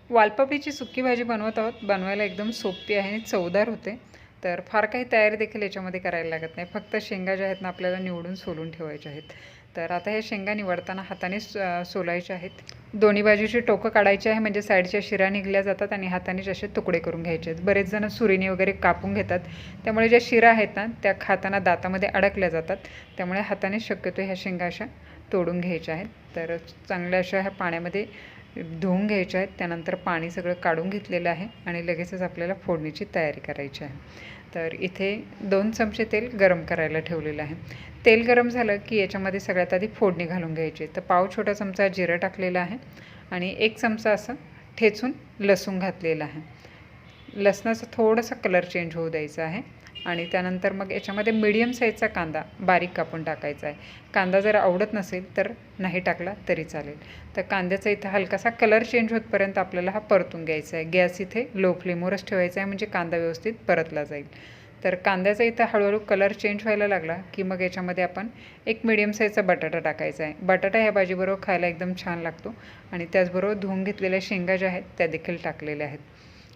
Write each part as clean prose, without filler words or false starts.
वालपापडीची सुकी भाजी बनवत आहोत. बनवायला एकदम सोपी आहे आणि चवदार होते. तर फार काही तयारी देखील याच्यामध्ये करायला लागत नाही. फक्त शेंगा ज्या आहेत ना आपल्याला निवडून सोलून ठेवायच्या आहेत. तर आता हे शेंगा निवडताना हाताने सोलायचे आहेत. दोन्ही बाजूची टोकं काढायची आहे, म्हणजे साईडच्या शिरा निघल्या जातात आणि हाताने असे तुकडे करून घ्यायचे आहेत. बरेच जण सुरीने वगैरे कापून घेतात, त्यामुळे ज्या शिरा आहेत ना त्या खाताना दातामध्ये अडकल्या जातात. त्यामुळे हाताने शक्यतो ह्या शेंगा अशा तोडून घ्यायच्या आहेत. तर चांगल्या अशा ह्या पाण्यामध्ये धुवून घ्यायचे आहेत. त्यानंतर पाणी सगळं काढून घेतलेलं आहे आणि लगेचच आपल्याला फोडणीची तयारी करायची आहे. तर इथे 2 चमचे तेल गरम करायला ठेवलेलं आहे. तेल गरम झालं की याच्यामध्ये सगळ्यात आधी फोडणी घालून घ्यायची. तर पाव छोटा चमचा जिरं टाकलेलं आहे आणि 1 चमचा असं ठेचून लसूण घातलेलं आहे. लसणाचा थोडासा कलर चेंज होऊ द्यायचा आहे आणि त्यानंतर मग याच्यामध्ये मीडियम साईजचा कांदा बारीक कापून टाकायचा आहे. कांदा जर आवडत नसेल तर नाही टाकला तरी चालेल. तर कांद्याचा इथं हलकासा कलर चेंज होतपर्यंत आपल्याला हा परतून घ्यायचा आहे. गॅस इथे लो फ्लेमवरच ठेवायचा आहे, म्हणजे कांदा व्यवस्थित परतला जाईल. तर कांद्याचा इथं हळूहळू कलर चेंज व्हायला लागला की मग याच्यामध्ये आपण एक मीडियम साईजचा बटाटा टाकायचा आहे. बटाटा ह्या भाजीबरोबर खायला एकदम छान लागतो आणि त्याचबरोबर धुवून घेतलेल्या शेंगा ज्या आहेत त्या देखील टाकलेल्या आहेत.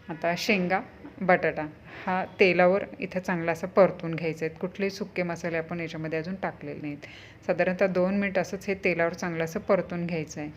आता शेंगा बटाटा हा तेलावर इथं चांगला असं परतून घ्यायचं आहेत. कुठलेही सुके मसाले आपण याच्यामध्ये अजून टाकलेले नाहीत. साधारणतः 2 मिनिट असंच हे तेलावर चांगलं असं परतून घ्यायचं आहे.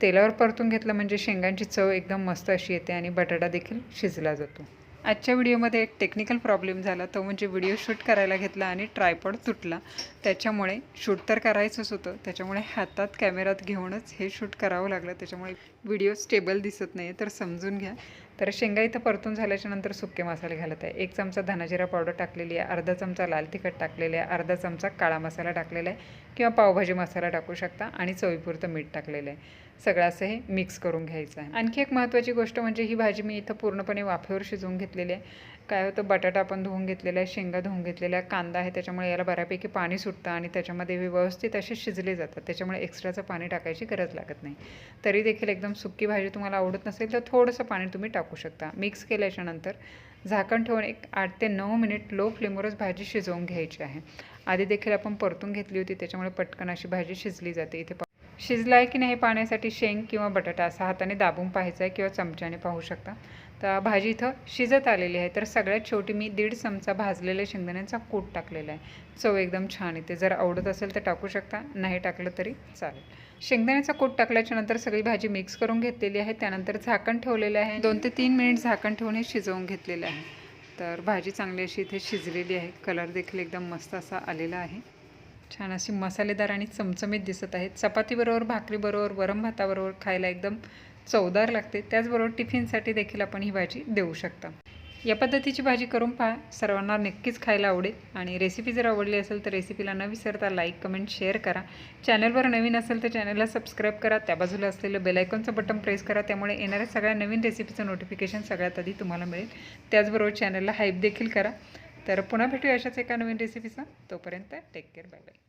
तेलावर परतून घेतलं म्हणजे शेंगांची चव एकदम मस्त अशी येते आणि बटाटा देखील शिजला जातो. आजच्या व्हिडिओमध्ये एक टेक्निकल प्रॉब्लेम झाला, तो म्हणजे व्हिडिओ शूट करायला घेतला आणि ट्रायपॉड तुटला. त्याच्यामुळे शूट तर करायचंच होतं, त्याच्यामुळे हातात कॅमेरात घेऊनच हे शूट करावं लागलं. त्याच्यामुळे व्हिडिओ स्टेबल दिसत नाही, तर समजून घ्या. तर शेंगा इथं परतून झाल्याच्या नंतर सुके मसाले घालत आहे. 1 चमचा धनाजिरा पावडर टाकलेली आहे, अर्धा चमचा लाल तिखट टाकलेले आहे, अर्धा चमचा काळा मसाला टाकलेला आहे किंवा पावभाजी मसाला टाकू शकता आणि चवीपुरतं मीठ टाकलेलं आहे. सगळं असं हे मिक्स करून घ्यायचं आहे. आणखी एक महत्त्वाची गोष्ट म्हणजे ही भाजी मी इथं पूर्णपणे वाफेवर शिजवून घेतलेली आहे. काय होतं, बटाटा आपण धुवून घेतलेला आहे, शेंगा धुवून घेतलेल्या आहे, कांदा आहे, त्याच्यामुळे याला बऱ्यापैकी पाणी सुटतं आणि त्याच्यामध्ये व्यवस्थित असे शिजले जातात. त्याच्यामुळे एक्स्ट्राचं पाणी टाकायची गरज लागत नाही. तरी देखील एकदम सुकी भाजी तुम्हाला आवडत नसेल तर थोडंसं पाणी तुम्ही टाकू शकता. मिक्स केल्याच्यानंतर झाकण ठेवून एक 8 ते 9 मिनिट लो फ्लेमवरच भाजी शिजवून घ्यायची आहे. आधी देखील आपण परतून घेतली होती, त्याच्यामुळे पटकन अशी भाजी शिजली जाते. इथे शिजला आहे की नाही पाण्यासाठी शेंग किंवा बटाटा असा हाताने दाबून पाहायचा आहे किंवा चमच्याने पाहू शकता. तर भाजी इथं शिजत आलेली आहे. तर सगळ्यात शेवटी मी 1.5 चमचा भाजलेल्या शेंगदाण्यांचा कूट टाकलेला आहे. चव एकदम छान येते. जर आवडत असेल तर टाकू शकता, नाही टाकलं तरी चालेल. शेंगदाण्याचा कूट टाकल्याच्या नंतर सगळी भाजी मिक्स करून घेतलेली आहे. त्यानंतर झाकण ठेवलेलं आहे. 2 ते 3 मिनिट झाकण ठेवून हे शिजवून घेतलेलं आहे. तर भाजी चांगली अशी इथे शिजलेली आहे. कलर देखील एकदम मस्त असा आलेला आहे. छान अशी मसालेदार आणि चमचमीत दिसत आहेत. चपातीबरोबर, भाकरीबरोबर, वरम भाताबरोबर खायला एकदम चवदार लागते. त्याचबरोबर टिफिनसाठी देखील आपण ही भाजी देऊ शकता. या पद्धतीची भाजी करून पहा, सर्वांना नक्कीच खायला आवडेल. आणि रेसिपी जर आवडली असेल तर रेसिपीला न विसरता लाईक, कमेंट, शेअर करा. चॅनलवर नवीन असेल तर चॅनलला सबस्क्राईब करा. त्या बाजूला असलेलं बेलायकॉनचं बटन प्रेस करा, त्यामुळे येणाऱ्या सगळ्या नवीन रेसिपीचं नोटिफिकेशन सगळ्यात आधी तुम्हाला मिळेल. त्याचबरोबर चॅनलला हाईप देखील करा. तर पुन्हा भेटूया अशाच एका नवीन रेसिपीचा. तोपर्यंत टेक केअर, बाय बाय.